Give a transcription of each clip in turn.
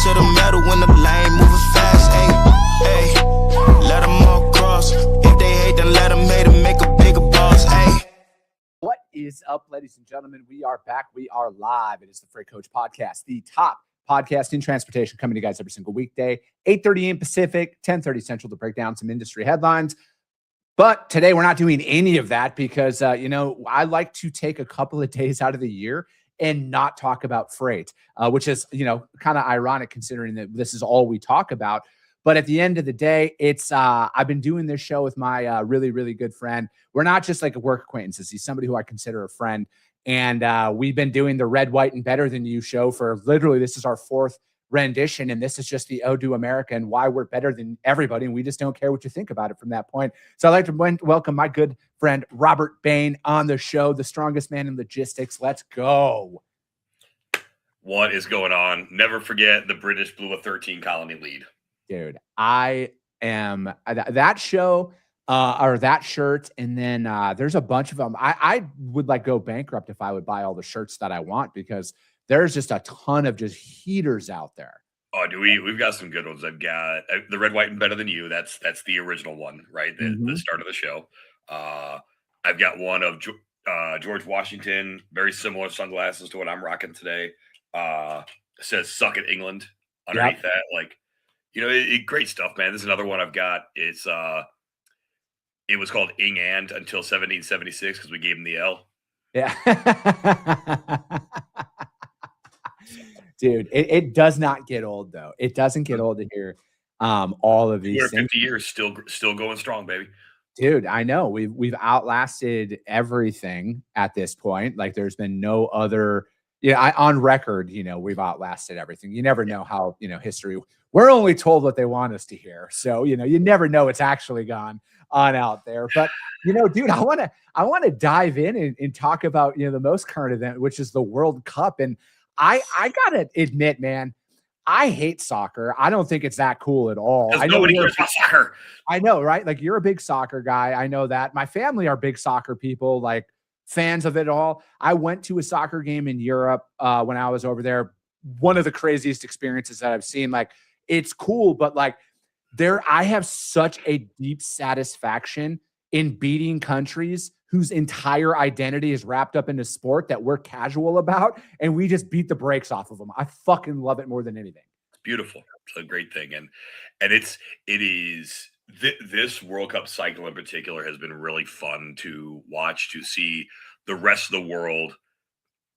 to the metal when the lane moving fast. Hey, let them all cross. If they hate, then let them hate and make a bigger boss. Hey. What is up, ladies and gentlemen? We are back. We are live. It is the Freight Coach Podcast, the top podcast in transportation, coming to you guys every single weekday, 8:30 a.m. Pacific, 10:30 Central, to break down some industry headlines. But today we're not doing any of that because, I like to take a couple of days out of the year and not talk about freight, which is, kind of ironic considering that this is all we talk about. But at the end of the day, it's I've been doing this show with my really, really good friend. We're not just like work acquaintances. He's somebody who I consider a friend. And we've been doing the Red, White, and Better Than You show for literally, this is our fourth rendition. And this is just the Ode to America and why we're better than everybody. And we just don't care what you think about it from that point. So I'd like to welcome my good friend, Robert Bain, on the show, the strongest man in logistics. Let's go. What is going on? Never forget the British blew a 13 colony lead. Dude, I am that show or that shirt. And then there's a bunch of them. I would like go bankrupt if I would buy all the shirts that I want, because there's just a ton of just heaters out there. Oh, we've got some good ones. I've got the Red, White, and Better Than You. That's the original one, right? The start of the show. I've got one of George Washington, very similar sunglasses to what I'm rocking today. Says "Suck it, England" underneath that. Like, great stuff, man. This is another one I've got. It was called Ing and until 1776 because we gave him the L. Yeah. Dude, it does not get old, though. It doesn't get old to hear all of these 50 years, still going strong, baby. Dude, I know. We've outlasted everything at this point. Like, there's been no other, on record, we've outlasted everything. You never know how, history, we're only told what they want us to hear. So, you never know what's actually gone on out there. But, dude, I want to dive in and talk about, the most current event, which is the World Cup. And I gotta admit, man, I hate soccer. I don't think it's that cool at all. I know nobody cares about soccer. I know, right? Like, you're a big soccer guy. I know that. My family are big soccer people, like fans of it all. I went to a soccer game in Europe when I was over there. One of the craziest experiences that I've seen. Like, it's cool, but like I have such a deep satisfaction in beating countries whose entire identity is wrapped up into sport that we're casual about, and we just beat the brakes off of them. I fucking love it more than anything. It's beautiful. It's a great thing. And it is this World Cup cycle in particular has been really fun to watch, to see the rest of the world,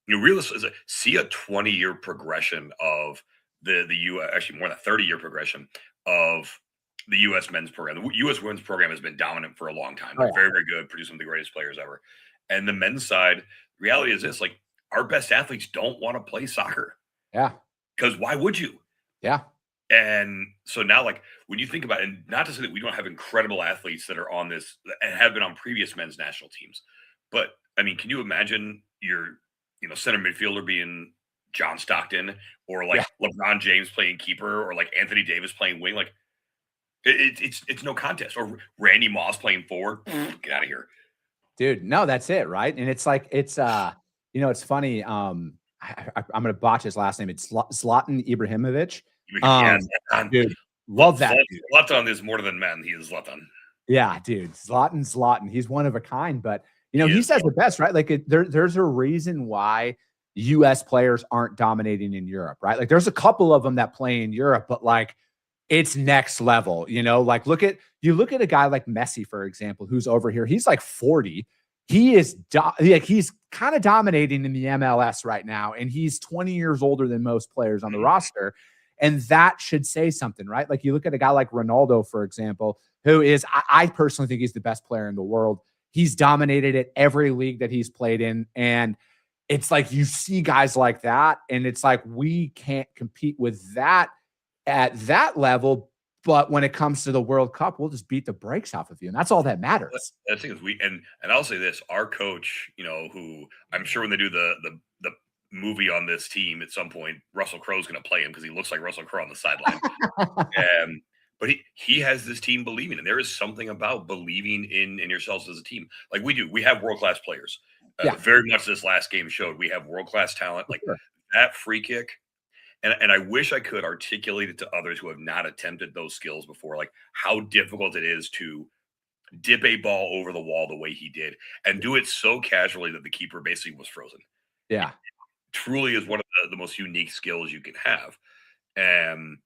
realistically see a 20-year progression of the U.S., actually more than a 30-year progression of the U.S. men's program. The U.S. women's program has been dominant for a long time. They're very, very good, producing some of the greatest players ever. And the men's side, reality is this, like, our best athletes don't want to play soccer. Yeah. Because why would you? Yeah. And so now, like, when you think about it, and not to say that we don't have incredible athletes that are on this and have been on previous men's national teams, but, I mean, can you imagine your, center midfielder being John Stockton, or like LeBron James playing keeper, or like Anthony Davis playing wing? Like, it's no contest. Or Randy Moss playing forward. Get out of here, dude. No, that's it, right? And it's like it's funny. I'm gonna botch his last name. It's Zlatan Ibrahimovic. Dude, love that. Zlatan is more than men. He is Zlatan. Yeah, dude. Zlatan. He's one of a kind. But he says the best, right? Like, there's a reason why U.S. players aren't dominating in Europe, right? Like, there's a couple of them that play in Europe, but like, it's next level, like look at a guy like Messi, for example, who's over here. He's like 40. He is he's kind of dominating in the MLS right now. And he's 20 years older than most players on the roster. And that should say something, right? Like, you look at a guy like Ronaldo, for example, who is, I personally think he's the best player in the world. He's dominated at every league that he's played in. And it's like, you see guys like that, and it's like, we can't compete with that at that level. But when it comes to the World Cup, we'll just beat the brakes off of you. And that's all that matters. The thing is, and I'll say this, our coach, who I'm sure when they do the movie on this team at some point, Russell Crowe's going to play him because he looks like Russell Crowe on the sideline. But he has this team believing, and there is something about believing in yourselves as a team. Like we do. We have world-class players. Very much this last game showed we have world-class talent. Like that free kick, and I wish I could articulate it to others who have not attempted those skills before, like how difficult it is to dip a ball over the wall the way he did and do it so casually that the keeper basically was frozen. Yeah. Truly is one of the most unique skills you can have. And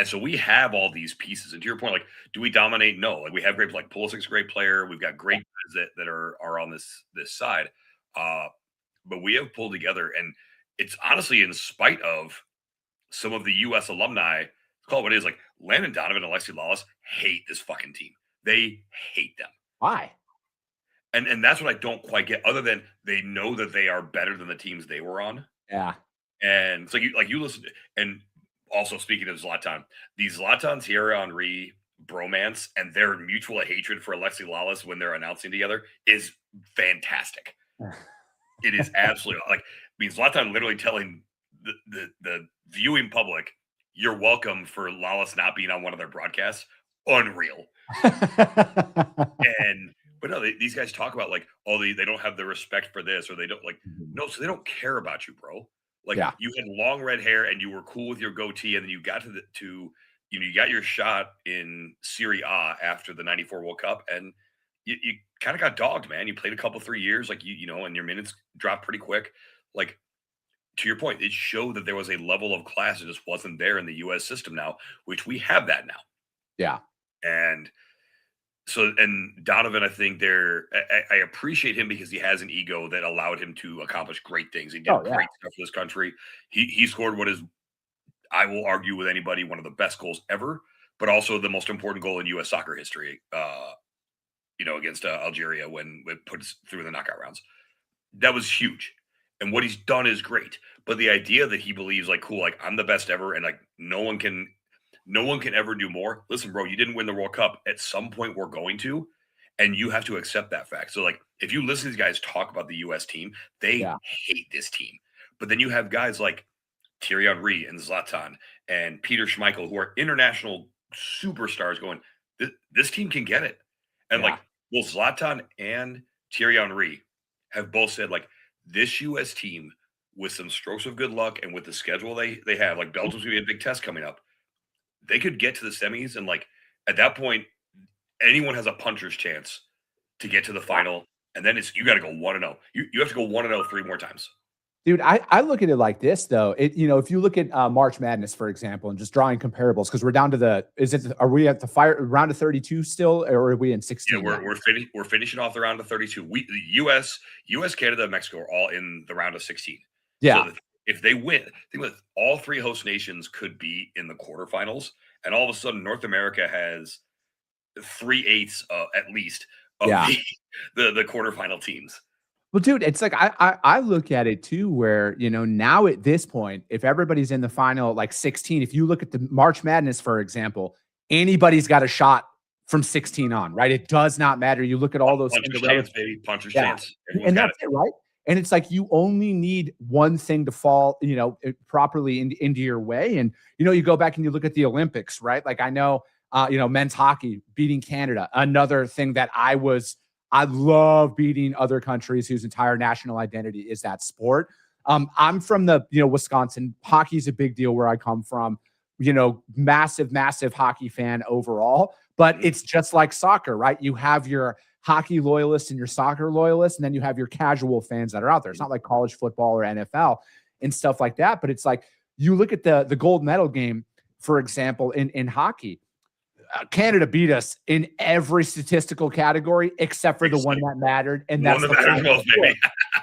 so we have all these pieces. And to your point, like, do we dominate? No. Like we have great, like Pulisic's a great player. We've got great guys that are on this side. But we have pulled together, and it's honestly in spite of some of the US alumni, call it what it is, like Landon Donovan and Alexi Lawless hate this fucking team. They hate them. Why? And that's what I don't quite get, other than they know that they are better than the teams they were on. Yeah. And so you listen to, and also speaking of Zlatan, the Zlatan Thierry Henry bromance and their mutual hatred for Alexi Lawless when they're announcing together is fantastic. It is absolutely like, I mean, Zlatan literally telling the viewing public, "You're welcome for Lawless not being on one of their broadcasts." Unreal. But no, these guys talk about like, oh, they don't have the respect for this, or they don't like, no, so they don't care about you, bro. Like you had long red hair and you were cool with your goatee, and then you got you got your shot in Serie A after the '94 World Cup, and you kind of got dogged, man. You played a couple 3 years, like you know, and your minutes dropped pretty quick. Like, to your point, it showed that there was a level of class that just wasn't there in the U.S. system now, which we have that now. Yeah. And so, and Donovan, I think I appreciate him because he has an ego that allowed him to accomplish great things. He did great stuff for this country. He scored what is, I will argue with anybody, one of the best goals ever, but also the most important goal in U.S. soccer history, against Algeria when it put us through the knockout rounds. That was huge. And what he's done is great. But the idea that he believes like, cool, like I'm the best ever and like no one can ever do more. Listen, bro, you didn't win the World Cup. At some point we're going to, and you have to accept that fact. So like, if you listen to these guys talk about the U.S. team, they hate this team. But then you have guys like Thierry Henry and Zlatan and Peter Schmeichel, who are international superstars going, this team can get it. And like, well, Zlatan and Thierry Henry have both said like, this U.S. team with some strokes of good luck and with the schedule they have, like Belgium's going to be a big test coming up. They could get to the semis, and like at that point, anyone has a puncher's chance to get to the final. And then you got to go 1-0. You have to go 1-0 3 more times. Dude, I look at it like this though. If you look at March Madness, for example, and just drawing comparables, because we're down to are we at the round of 32 still, or are we in 16? Yeah, we're finishing off the round of 32. The US, Canada, and Mexico are all in the round of 16. Yeah. So if they win, I think with all 3 host nations could be in the quarterfinals, and all of a sudden North America has 3/8 at least of the quarterfinal teams. Well, dude, it's like I look at it too, where now at this point, if everybody's in the final like 16, if you look at the March Madness, for example, anybody's got a shot from 16 on, right? It does not matter. You look at all those puncher's chance, and that's it, right? And it's like you only need one thing to fall, properly into your way. And you go back and you look at the Olympics, right? Like I know, men's hockey beating Canada, another thing that I love beating other countries whose entire national identity is that sport. I'm from the, Wisconsin. Hockey's a big deal where I come from, massive, massive hockey fan overall, but it's just like soccer, right? You have your hockey loyalists and your soccer loyalists, and then you have your casual fans that are out there. It's not like college football or NFL and stuff like that, but it's like you look at the gold medal game, for example, in hockey. Canada beat us in every statistical category except for the one that mattered, and that's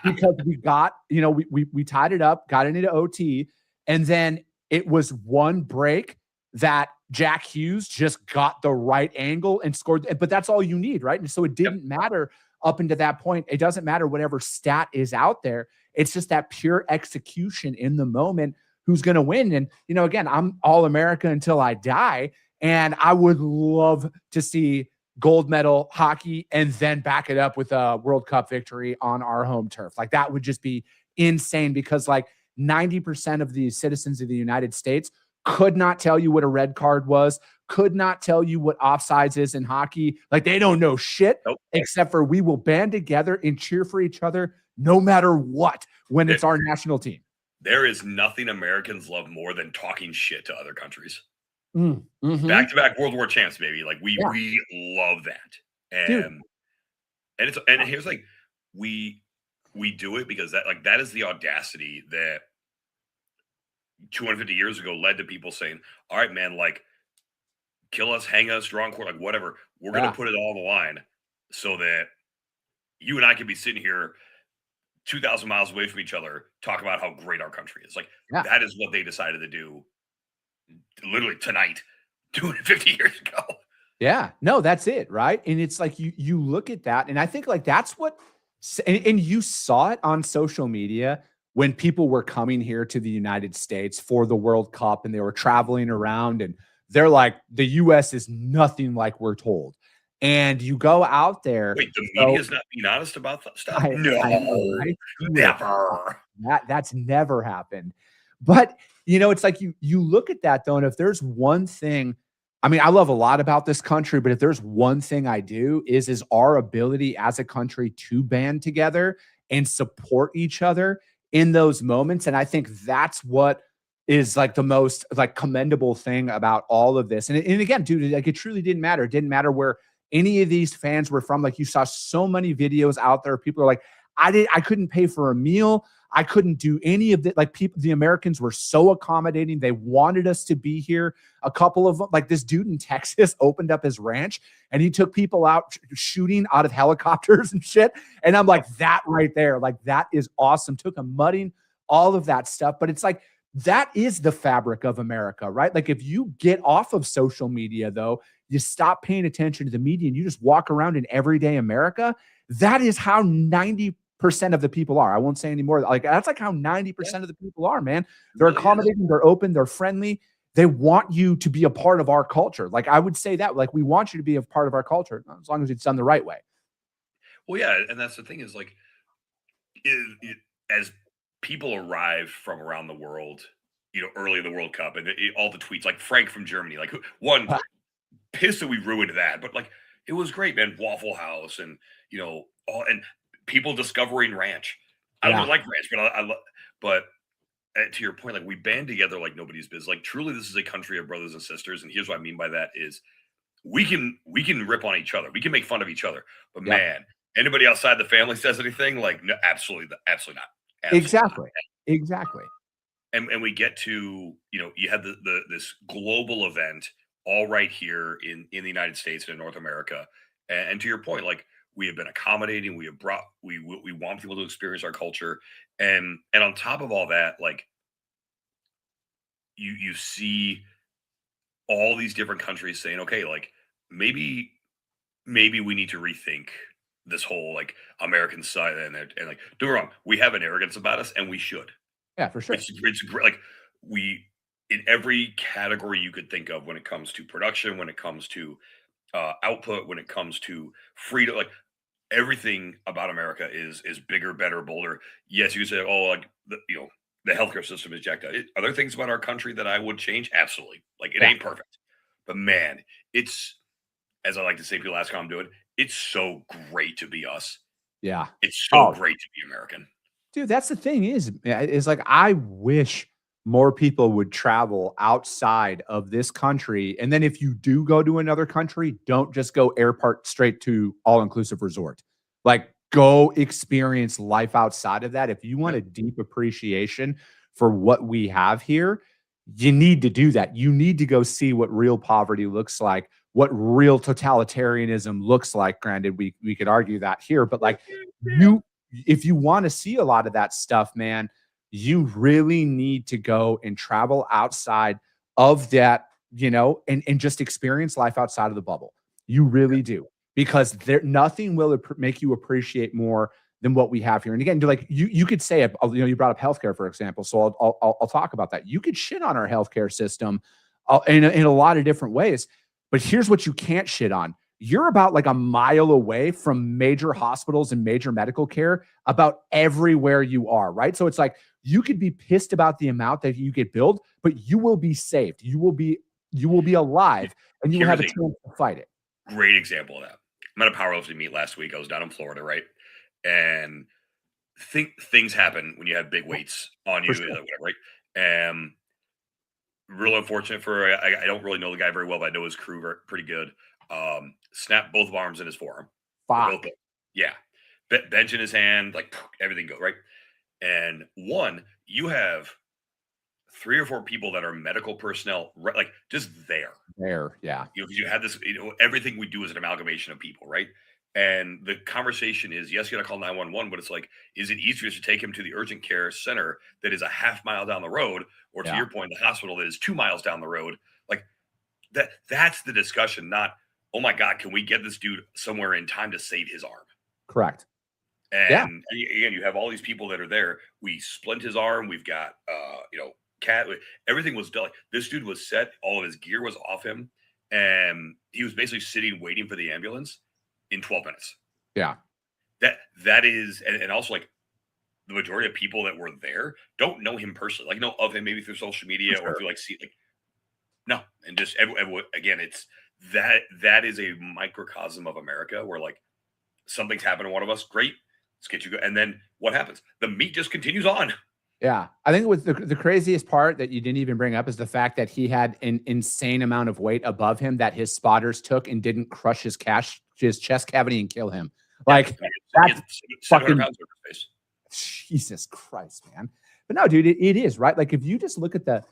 because we got, we tied it up, got into OT, and then it was one break that Jack Hughes just got the right angle and scored. But that's all you need, right? And so it didn't matter up until that point. It doesn't matter whatever stat is out there. It's just that pure execution in the moment who's going to win. And, again, I'm all America until I die. And I would love to see gold medal hockey and then back it up with a World Cup victory on our home turf. Like that would just be insane, because like 90% of the citizens of the United States could not tell you what a red card was, could not tell you what offsides is in hockey. Like they don't know shit, except for we will band together and cheer for each other no matter what when it's our national team. there is nothing Americans love more than talking shit to other countries. Mm-hmm. Back-to-back World War champs, baby. Like we love that. Dude. And here's like we do it because that is the audacity that 250 years ago led to people saying, all right, man, like kill us, hang us, draw on court, like whatever. We're gonna put it all on the line so that you and I can be sitting here 2,000 miles away from each other, talk about how great our country is. Like that is what they decided to do literally tonight, 250 years ago. Yeah, no, that's it, right? And it's like you look at that, and I think like that's what, and you saw it on social media when people were coming here to the United States for the World Cup, and they were traveling around, and they're like, the U.S. is nothing like we're told. And you go out there. Wait, the media's not being honest about that stuff? No, right? never. That's never happened. But it's like you look at that though, and if there's one thing, I mean, I love a lot about this country, but if there's one thing I do is our ability as a country to band together and support each other in those moments. And I think that's what is like the most like commendable thing about all of this. And again, dude, like it truly didn't matter. It didn't matter where any of these fans were from. Like you saw so many videos out there. People are like, I couldn't pay for a meal. I couldn't do any of it. Like the Americans were so accommodating. They wanted us to be here. A couple of them, like this dude in Texas opened up his ranch and he took people out shooting out of helicopters and shit. And I'm like, that right there, like that is awesome. Took a mudding, all of that stuff. But it's like, that is the fabric of America, right? Like if you get off of social media though, you stop paying attention to the media and you just walk around in everyday America. That is how 90% of the people are. I won't say any more. Like that's like how 90% of the people are, man. They're accommodating, they're open, they're friendly. They want you to be a part of our culture. Like I would say that, like we want you to be a part of our culture as long as it's done the right way. Well, yeah, and that's the thing is like, as people arrive from around the world, early in the World Cup, and all the tweets, like Frank from Germany, like one pissed that we ruined that, but like it was great, man. Waffle House, and and people discovering ranch. I don't really like ranch, but I love. But to your point, like we band together like nobody's business. Like truly, this is a country of brothers and sisters. And here's what I mean by that: is we can rip on each other, we can make fun of each other, but man, anybody outside the family says anything, like no, absolutely not. Absolutely exactly not. Exactly. And we get to you had this global event all right here in the United States and in North America, and to your point, like we have been accommodating, we want people to experience our culture, and on top of all that, like you see all these different countries saying, okay, like maybe we need to rethink this whole like American side, and like don't get me wrong, we have an arrogance about us, and we should. Yeah, for sure. It's great. Like we, in every category you could think of, when it comes to production, when it comes to output, when it comes to freedom, like everything about America is bigger, better, bolder. Yes, you could say, oh, like the healthcare system is jacked up. Are there things about our country that I would change? Absolutely. Like it ain't perfect, but man, it's, as I like to say, people ask how I'm doing. It's so great to be us. Yeah, it's so great to be American. Dude, that's the thing is like, I wish more people would travel outside of this country. And then if you do go to another country, don't just go airport straight to all-inclusive resort. Like go experience life outside of that. If you want a deep appreciation for what we have here, you need to do that. You need to go see what real poverty looks like, what real totalitarianism looks like. Granted, we could argue that here, but like if you want to see a lot of that stuff, man, you really need to go and travel outside of that, and just experience life outside of the bubble. You really do, because nothing will make you appreciate more than what we have here. And again, like you could say, you brought up healthcare, for example. So I'll talk about that. You could shit on our healthcare system in a lot of different ways, but here's what you can't shit on. You're about like a mile away from major hospitals and major medical care about everywhere you are, right? So it's like you could be pissed about the amount that you get billed, but you will be saved. You will be alive, and you will have a chance to fight it. Great example of that. I'm at a powerlifting meet last week. I was down in Florida, right? And things happen when you have big weights on you, For sure. whatever, right? Real unfortunate for I don't really know the guy very well, but I know his crew pretty good. Snapped both of arms in his forearm, or both. Fuck. Yeah, bench in his hand, like everything go right. And one, you have 3 or 4 people that are medical personnel, like just there. There, yeah. Because you have this, everything we do is an amalgamation of people, right? And the conversation is, yes, you got to call 911, but it's like, is it easier to take him to the urgent care center that is a half mile down the road, or to Yeah. your point, the hospital that is 2 miles down the road? Like that's the discussion, not, oh my God, can we get this dude somewhere in time to save his arm? Correct. Yeah. And again, you have all these people that are there. We splint his arm. We've got, cat. Everything was done. This dude was set. All of his gear was off him, and he was basically sitting waiting for the ambulance in 12 minutes. Yeah. That is, and also like the majority of people that were there don't know him personally. Like know of him maybe through social media or through like see like no, and just again, it's that is a microcosm of America where like something's happened to one of us. Great. Let's get you go. And then what happens? The meat just continues on. Yeah. I think with the craziest part that you didn't even bring up is the fact that he had an insane amount of weight above him that his spotters took and didn't crush his chest cavity and kill him. Like that's fucking Jesus Christ, man. But no, dude, it is right. Like if you just look at the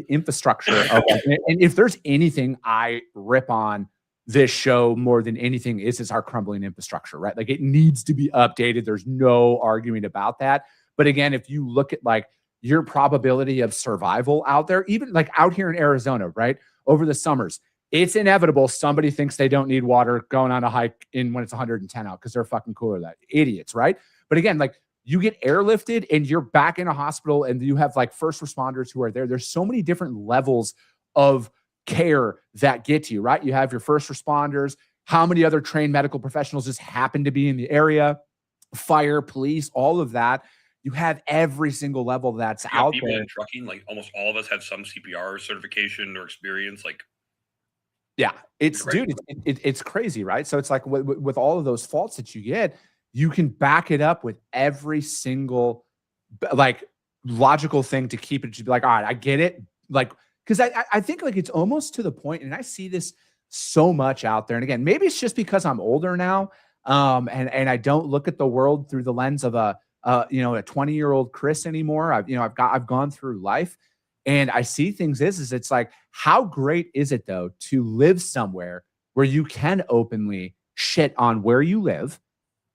infrastructure of it, and if there's anything I rip on this show more than anything is our crumbling infrastructure, right? Like it needs to be updated. There's no arguing about that. But again, if you look at like your probability of survival out there, even like out here in Arizona, right? Over the summers, it's inevitable somebody thinks they don't need water going on a hike in when it's 110 out because they're fucking cooler than that. Idiots, right? But again, like you get airlifted and you're back in a hospital and you have like first responders who are there. There's so many different levels of care that get to you, right? You have your first responders. How many other trained medical professionals just happen to be in the area? Fire, police, all of that. You have every single level that's out people there. in trucking, like almost all of us have some CPR certification or experience. Like, yeah, it's dude, it's crazy, right? So it's like with all of those faults that you get, you can back it up with every single like logical thing to keep it to be like, all right, I get it. Like, because I think like it's almost to the point, and I see this so much out there. And again, maybe it's just because I'm older now, and I don't look at the world through the lens of a 20-year-old Chris anymore. I've gone through life, and I see things is it's like, how great is it though to live somewhere where you can openly shit on where you live,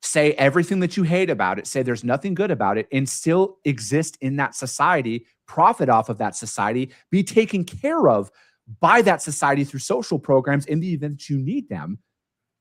say everything that you hate about it, say there's nothing good about it, and still exist in that society, profit off of that society, be taken care of by that society through social programs in the event that you need them,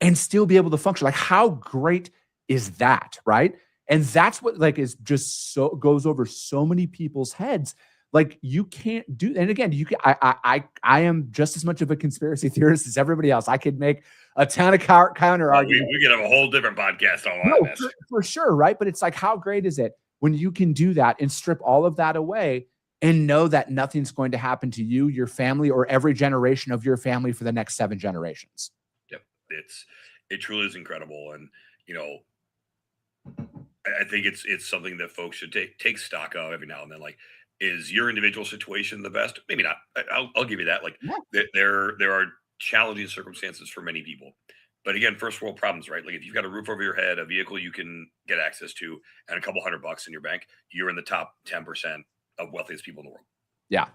and still be able to function. Like, how great is that, right? And that's what like is just so goes over so many people's heads. Like you can't do, and again, you can. I am just as much of a conspiracy theorist as everybody else. I could make a ton of counter arguments. We could have a whole different podcast on this. For sure, right? But it's like, how great is it when you can do that and strip all of that away and know that nothing's going to happen to you, your family, or every generation of your family for the next 7 generations. Yep, it truly is incredible, and I think it's something that folks should take stock of every now and then. Like, is your individual situation the best? Maybe not. I'll give you that. Like, yeah. There are challenging circumstances for many people, but again, first world problems, right? Like, if you've got a roof over your head, a vehicle you can get access to, and a couple $100 in your bank, you're in the top 10% of wealthiest people in the world. Yeah.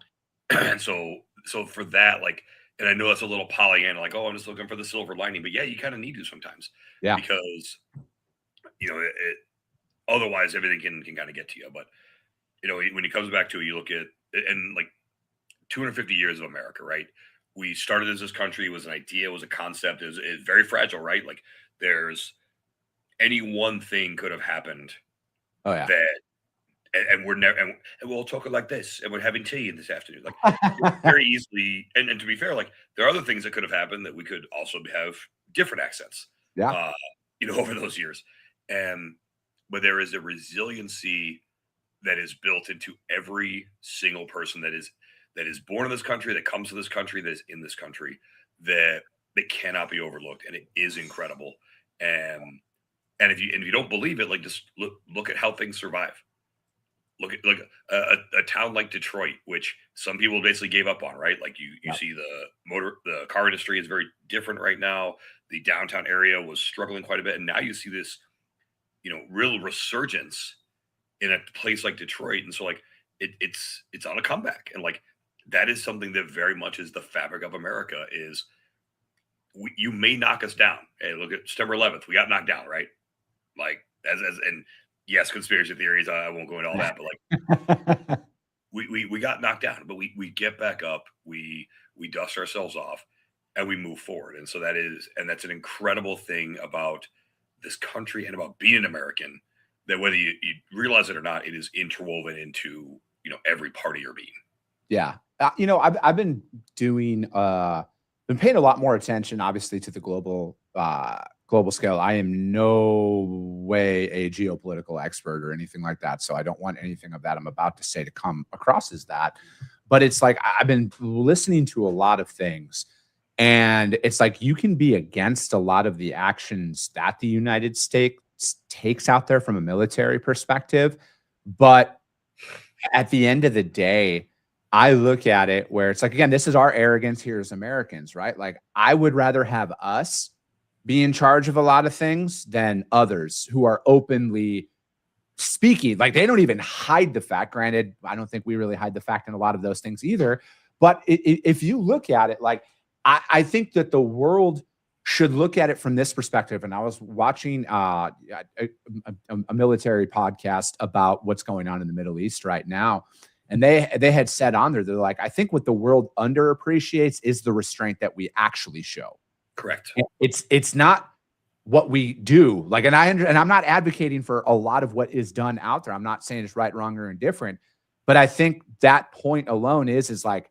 And so for that, like, and I know that's a little Pollyanna, like, oh, I'm just looking for the silver lining, but yeah, you kind of need to sometimes, because otherwise everything can kind of get to you. But when it comes back to it, you look at, and like 250 years of America, right? We started as this country, it was an idea, it was a concept, it was very fragile, right? Like, there's any one thing could have happened. Oh yeah. And we're never, and we're all talking like this, and we're having tea this afternoon, like very easily. And to be fair, like, there are other things that could have happened that we could also have different accents. Yeah. Over those years, but there is a resiliency that is built into every single person that is born in this country, that comes to this country, that is in this country, that cannot be overlooked, and it is incredible. And And if you don't believe it, like just look at how things survive. Look at a town like Detroit, which some people basically gave up on, right? Like you see the car industry is very different right now. The downtown area was struggling quite a bit, and now you see this, real resurgence in a place like Detroit. And so like it's on a comeback, and like that is something that very much is the fabric of America. Is you may knock us down. Hey, look at September 11th, we got knocked down, right? Like and yes, conspiracy theories. I won't go into all that, but like we got knocked down, but we get back up. We dust ourselves off, and we move forward. And so that's an incredible thing about this country and about being an American. That whether you realize it or not, it is interwoven into every part of your being. Yeah, I've been doing been paying a lot more attention, obviously, to the global scale. I am no way a geopolitical expert or anything like that, so I don't want anything of that I'm about to say to come across as that. But it's like I've been listening to a lot of things, and it's like you can be against a lot of the actions that the United States takes out there from a military perspective, but at the end of the day, I look at it where it's like, again, this is our arrogance here as Americans, right? Like I would rather have us be in charge of a lot of things than others who are openly speaking. Like they don't even hide the fact. Granted, I don't think we really hide the fact in a lot of those things either. But if you look at it, like I think that the world should look at it from this perspective. And I was watching a military podcast about what's going on in the Middle East right now. And they had said on there, they're like, I think what the world underappreciates is the restraint that we actually show. Correct. It's not what we do. Like, and I'm not advocating for a lot of what is done out there. I'm not saying it's right, wrong, or indifferent. But I think that point alone is like,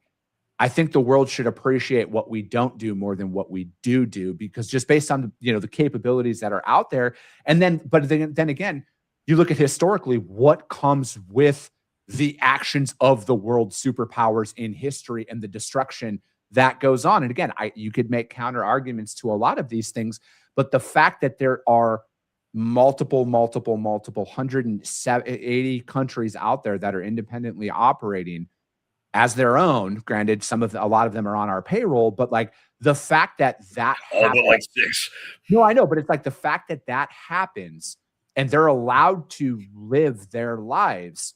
I think the world should appreciate what we don't do more than what we do, because just based on the capabilities that are out there. And then, but then again, you look at historically what comes with the actions of the world superpowers in history and the destruction that goes on. And again, you could make counter arguments to a lot of these things, but the fact that there are multiple 180 countries out there that are independently operating as their own, granted, a lot of them are on our payroll, but like the fact that all but like 6. No, I know, but it's like the fact that happens and they're allowed to live their lives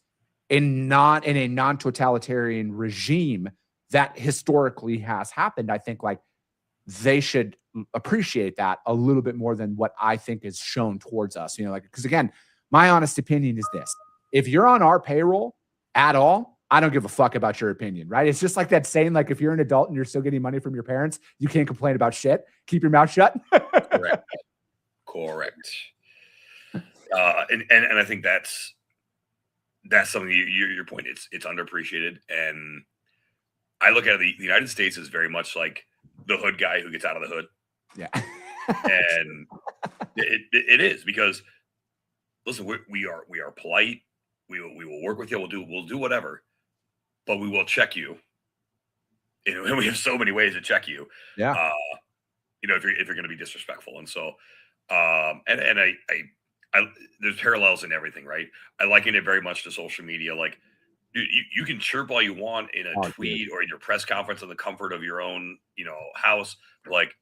in a non-totalitarian regime that historically has happened. I think like they should appreciate that a little bit more than what I think is shown towards us. Because again, my honest opinion is this: if you're on our payroll at all, I don't give a fuck about your opinion, right? It's just like that saying, like, if you're an adult and you're still getting money from your parents, you can't complain about shit. Keep your mouth shut. Correct. And I think that's something your point. It's underappreciated. And I look at the United States as very much like the hood guy who gets out of the hood. Yeah. And it is, because listen, we are polite. We will work with you. We'll do whatever. But we will check you. And we have so many ways to check you. Yeah. If you're going to be disrespectful. And so, and I there's parallels in everything, right? I liken it very much to social media. Like you can chirp all you want in a tweet or in your press conference in the comfort of your own, house. Like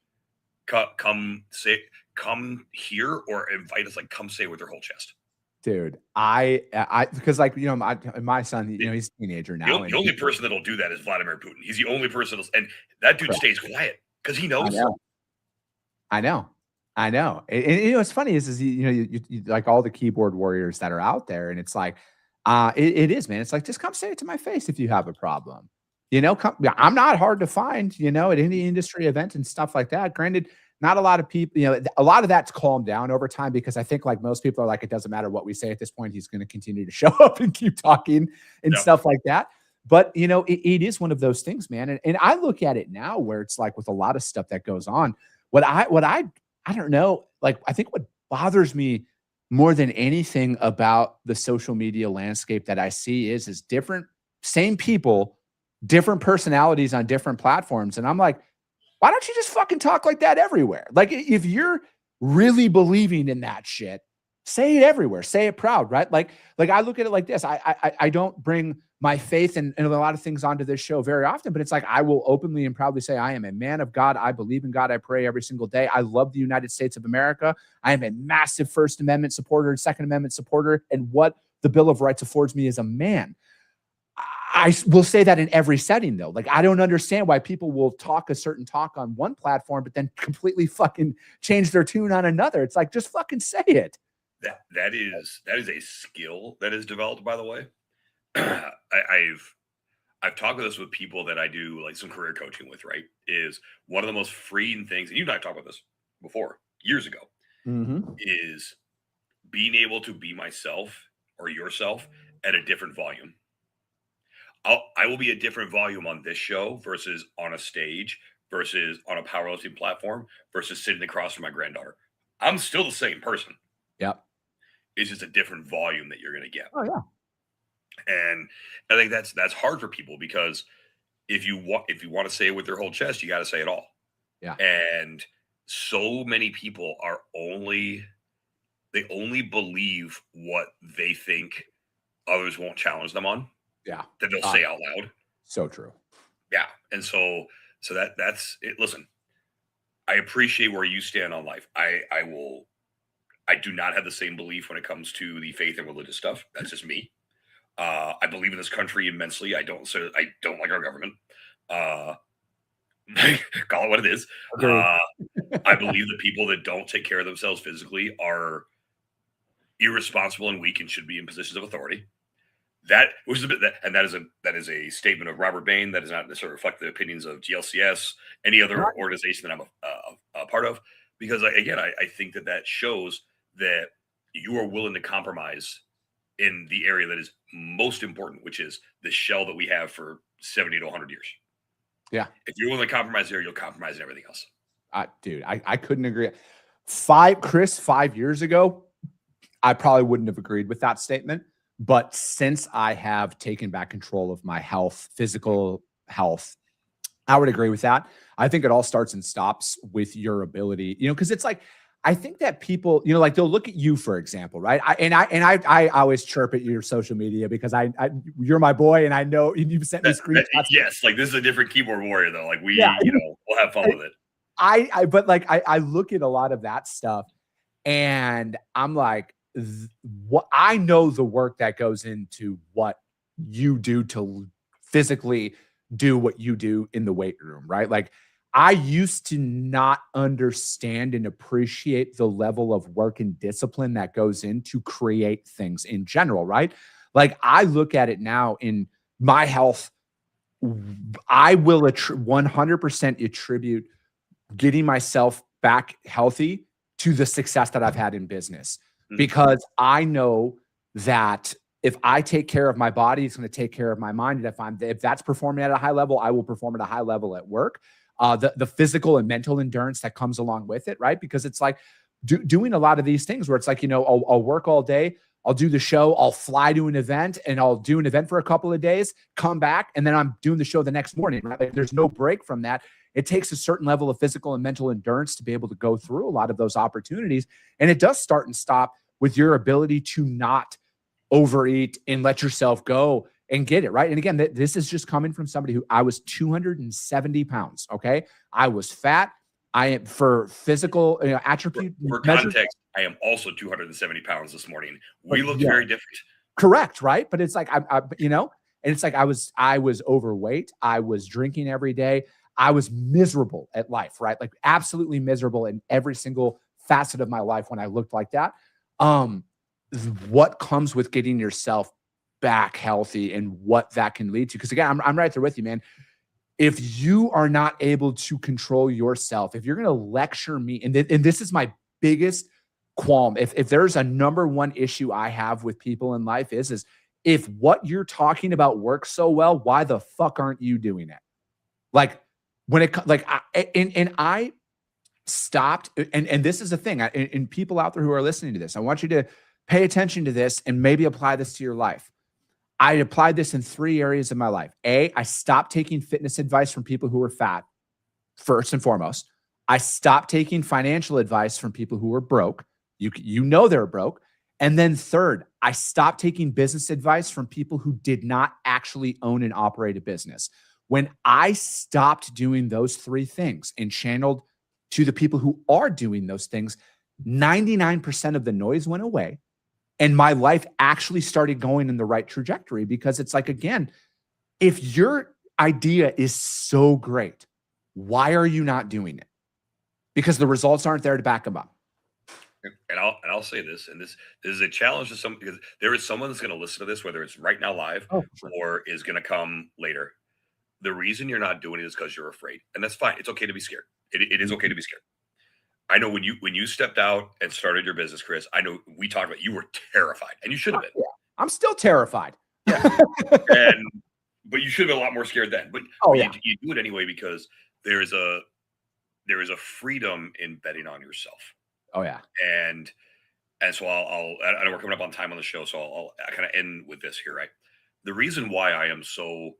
come here or invite us, like come say it with your whole chest. Dude, because like, my son, he's a teenager now. The only person that'll do that is Vladimir Putin. He's the only person and that dude stays quiet because he knows. I know. And it's funny is you like all the keyboard warriors that are out there, and it's like, it is, man. It's like, just come say it to my face if you have a problem. I'm not hard to find, at any industry event and stuff like that. Granted, not a lot of people, a lot of that's calmed down over time, because I think like most people are like, it doesn't matter what we say at this point. He's going to continue to show up and keep talking and stuff like that. But, it is one of those things, man. And I look at it now where it's like with a lot of stuff that goes on, I don't know, like, I think what bothers me more than anything about the social media landscape that I see is same people, different personalities on different platforms. And I'm like, why don't you just fucking talk like that everywhere? Like if you're really believing in that shit, say it everywhere, say it proud, right? Like I look at it like this. I don't bring my faith and a lot of things onto this show very often, but it's like, I will openly and proudly say, I am a man of God. I believe in God. I pray every single day. I love the United States of America. I am a massive First Amendment supporter and Second Amendment supporter. And what the Bill of Rights affords me as a man. I will say that in every setting, though. Like, I don't understand why people will talk a certain talk on one platform, but then completely fucking change their tune on another. It's like, just fucking say it. That is a skill that is developed, by the way. I've talked with this with people that I do like some career coaching with, right? Is one of the most freeing things, and you and I talked about this before, years ago, is being able to be myself or yourself at a different volume. I will be a different volume on this show versus on a stage versus on a powerlifting platform versus sitting across from my granddaughter. I'm still the same person. Yep. It's just a different volume that you're going to get. Oh, yeah. And I think that's hard for people, because if you want to say it with their whole chest, you got to say it all. Yeah. And so many people only believe what they think others won't challenge them on. Yeah. That they'll say out loud. So true. Yeah. And so that's it. Listen, I appreciate where you stand on life. I do not have the same belief when it comes to the faith and religious stuff. That's just me. I believe in this country immensely. I don't like our government. Call it what it is. I believe that people that don't take care of themselves physically are irresponsible and weak and should be in positions of authority. That was that is a statement of Robert Bain. That does not necessarily reflect the opinions of GLCS, any other organization that I'm a part of, because I think that shows that you are willing to compromise in the area that is most important, which is the shell that we have for 70 to 100 years. Yeah. If you're willing to compromise there, you'll compromise in everything else. Dude, I couldn't agree. 5 years ago, I probably wouldn't have agreed with that statement. But since I have taken back control of my health, physical health, I would agree with that. I think it all starts and stops with your ability, because it's like, I think that people, like they'll look at you, for example, right? I always chirp at your social media because you're my boy, and I know you've sent me screenshots. Yes, like this is a different keyboard warrior though. Like we'll have fun with it. I look at a lot of that stuff, and I'm like, what I know the work that goes into what you do to physically do what you do in the weight room, right? Like, I used to not understand and appreciate the level of work and discipline that goes into create things in general, right? Like, I look at it now in my health. I will 100% attribute getting myself back healthy to the success that I've had in business, because I know that if I take care of my body, it's going to take care of my mind. And if that's performing at a high level, I will perform at a high level at work. The physical and mental endurance that comes along with it, right? Because it's like doing a lot of these things where it's like, I'll work all day, I'll do the show, I'll fly to an event, and I'll do an event for a couple of days, come back, and then I'm doing the show the next morning, right? Like, there's no break from that. It takes a certain level of physical and mental endurance to be able to go through a lot of those opportunities. And it does start and stop with your ability to not overeat and let yourself go and get it, right? And again, this is just coming from somebody who I was 270 pounds, okay? I was fat. I am, for physical attribute. For context, I am also 270 pounds this morning. We look very different. Correct, right? But it's like, and it's like I was overweight. I was drinking every day. I was miserable at life, right? Like, absolutely miserable in every single facet of my life when I looked like that. What comes with getting yourself back healthy and what that can lead to? Because again, I'm right there with you, man. If you are not able to control yourself, if you're going to lecture me, and this is my biggest qualm, if there's a number one issue I have with people in life is if what you're talking about works so well, why the fuck aren't you doing it? Like, when it like I stopped, and this is the thing, and people out there who are listening to this, I want you to pay attention to this and maybe apply this to your life. I applied this in 3 areas of my life. I stopped taking fitness advice from people who were fat, first and foremost. I stopped taking financial advice from people who were broke. You know they're broke. And then third, I stopped taking business advice from people who did not actually own and operate a business. When I stopped doing those three things and channeled to the people who are doing those things, 99% of the noise went away. And my life actually started going in the right trajectory, because it's like, again, if your idea is so great, why are you not doing it? Because the results aren't there to back them up. And I'll say this, and this is a challenge to some, because there is someone that's going to listen to this, whether it's right now live or is going to come later. The reason you're not doing it is because you're afraid, and that's fine. It's okay to be scared. It is okay to be scared. I know when you stepped out and started your business, Chris, I know we talked about, you were terrified, and you should have been. Yeah, I'm still terrified. Yeah. But you should have been a lot more scared then. But you do it anyway, because there is a freedom in betting on yourself. Oh yeah. And so I know we're coming up on time on the show, so I'll kind of end with this here, right? The reason why I am so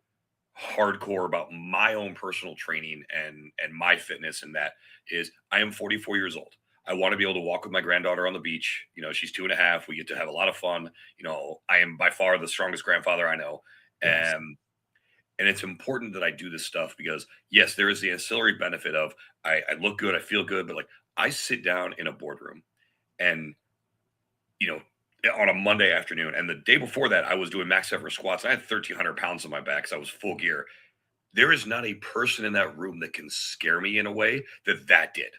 hardcore about my own personal training and my fitness and that is, I am 44 years old. I want to be able to walk with my granddaughter on the beach. You know, she's 2.5. We get to have a lot of fun. You know, I am by far the strongest grandfather I know. Yes. And it's important that I do this stuff because, yes, there is the ancillary benefit of I look good, I feel good, but like, I sit down in a boardroom and, you know, on a Monday afternoon, and the day before that, I was doing max effort squats. I had 1,300 pounds on my back because I was full gear. There is not a person in that room that can scare me in a way that did.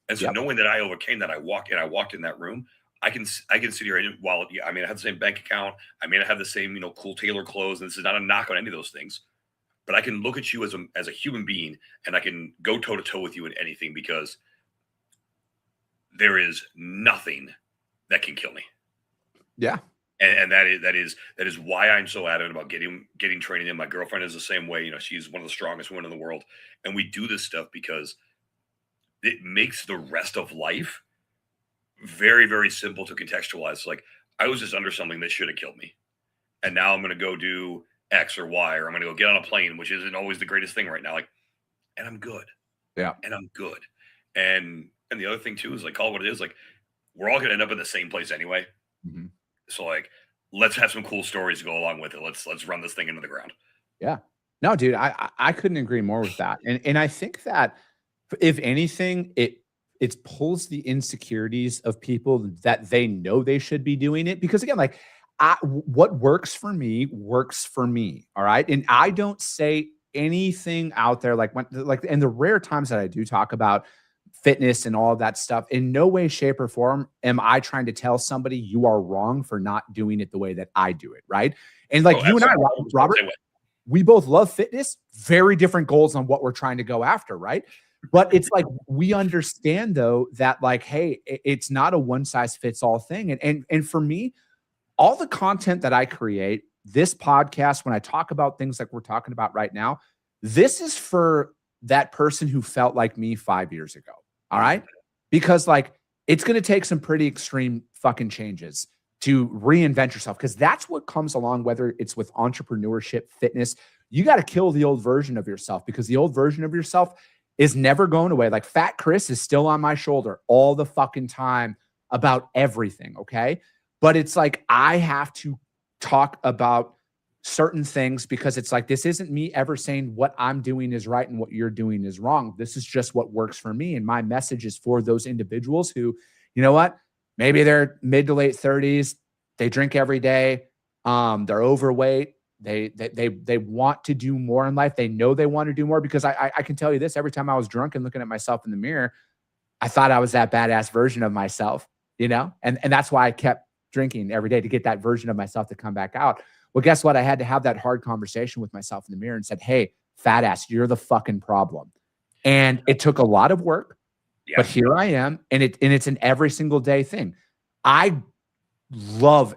And so knowing that I overcame that, I walked in that room, I can sit here and while I may not have the same bank account, I may not have the same, you know, cool tailored clothes, and this is not a knock on any of those things, but I can look at you as a human being, and I can go toe to toe with you in anything, because there is nothing that can kill me. Yeah. And that is why I'm so adamant about getting training in. My girlfriend is the same way. You know, she's one of the strongest women in the world. And we do this stuff because it makes the rest of life very, very simple to contextualize. Like, I was just under something that should have killed me, and now I'm going to go do X or Y, or I'm going to go get on a plane, which isn't always the greatest thing right now. Like, and I'm good. Yeah. And I'm good. And the other thing too is, like, call it what it is. Like, we're all going to end up in the same place anyway. Mm-hmm. So, like, let's have some cool stories to go along with it. Let's run this thing into the ground. Yeah. No, dude, I couldn't agree more with that. And I think that if anything, it pulls the insecurities of people that they know they should be doing it. Because again, like, what works for me works for me. All right. And I don't say anything out there in the rare times that I do talk about fitness and all of that stuff, in no way, shape, or form am I trying to tell somebody you are wrong for not doing it the way that I do it. Right. And like you and I, Robert, we both love fitness, very different goals on what we're trying to go after. Right. But it's like, we understand though, that like, hey, it's not a one size fits all thing. And for me, all the content that I create, this podcast, when I talk about things like we're talking about right now, this is for that person who felt like me 5 years ago. All right. Because like, it's going to take some pretty extreme fucking changes to reinvent yourself. Because that's what comes along, whether it's with entrepreneurship, fitness, you got to kill the old version of yourself, because the old version of yourself is never going away. Like, Fat Chris is still on my shoulder all the fucking time about everything. Okay. But it's like, I have to talk about certain things, because it's like, this isn't me ever saying what I'm doing is right and what you're doing is wrong. This is just what works for me. And my message is for those individuals who, you know what, maybe they're mid to late 30s. They drink every day. They're overweight. They want to do more in life. They know they want to do more, because I can tell you this, every time I was drunk and looking at myself in the mirror, I thought I was that badass version of myself, you know? And that's why I kept drinking every day, to get that version of myself to come back out. Well, guess what? I had to have that hard conversation with myself in the mirror and said, hey, fat ass, you're the fucking problem. And it took a lot of work, but here I am. And it's an every single day thing. I love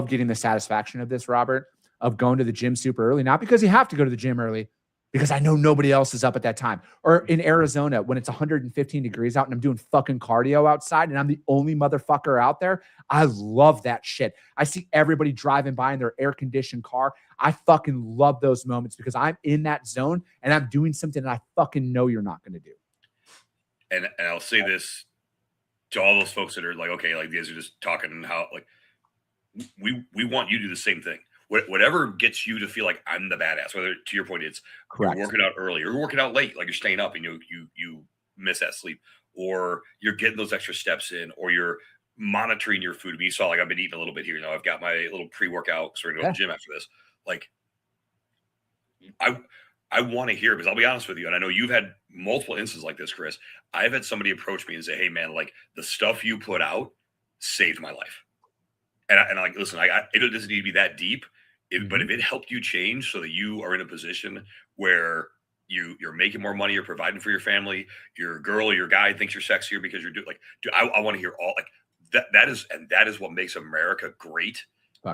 getting the satisfaction of this, Robert, of going to the gym super early, not because you have to go to the gym early, because I know nobody else is up at that time. Or in Arizona, when it's 115 degrees out and I'm doing fucking cardio outside and I'm the only motherfucker out there. I love that shit. I see everybody driving by in their air-conditioned car. I fucking love those moments, because I'm in that zone and I'm doing something that I fucking know you're not going to do. And I'll say this to all those folks that are like, okay, like these are just talking and how like we want you to do the same thing. Whatever gets you to feel like I'm the badass, whether to your point, it's Correct. you're working out early, or you're working out late, like you're staying up and you miss that sleep, or you're getting those extra steps in, or you're monitoring your food. I mean, you saw like I've been eating a little bit here. You know, I've got my little pre-workout, so we're going to the gym after this. Like I want to hear, because I'll be honest with you, and I know you've had multiple instances like this, Chris. I've had somebody approach me and say, "Hey, man, like the stuff you put out saved my life." And I'm like, listen, it doesn't need to be that deep, but if it helped you change so that you are in a position where you're making more money, you're providing for your family, your girl or your guy thinks you're sexier because you're doing like, dude, I want to hear all like that. That is what makes America great.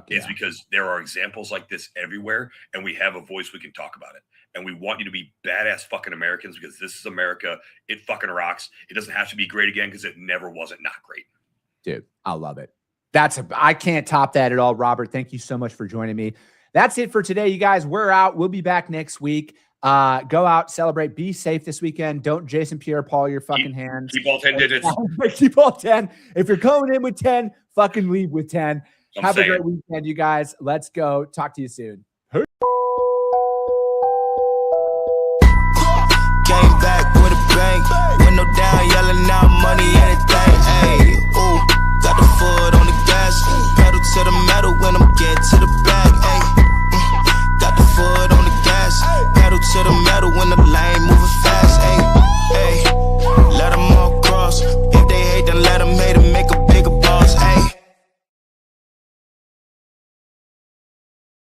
Is because there are examples like this everywhere, and we have a voice, we can talk about it. And we want you to be badass fucking Americans, because this is America. It fucking rocks. It doesn't have to be great again, because it never wasn't not great. Dude, I love it. I can't top that at all, Robert. Thank you so much for joining me. That's it for today, you guys. We're out. We'll be back next week. Go out, celebrate, be safe this weekend. Don't Jason Pierre-Paul your fucking hands. Keep all 10 digits. Keep all 10. If you're coming in with 10, fucking leave with 10. Have a great weekend, you guys. Let's go. Talk to you soon. Hey.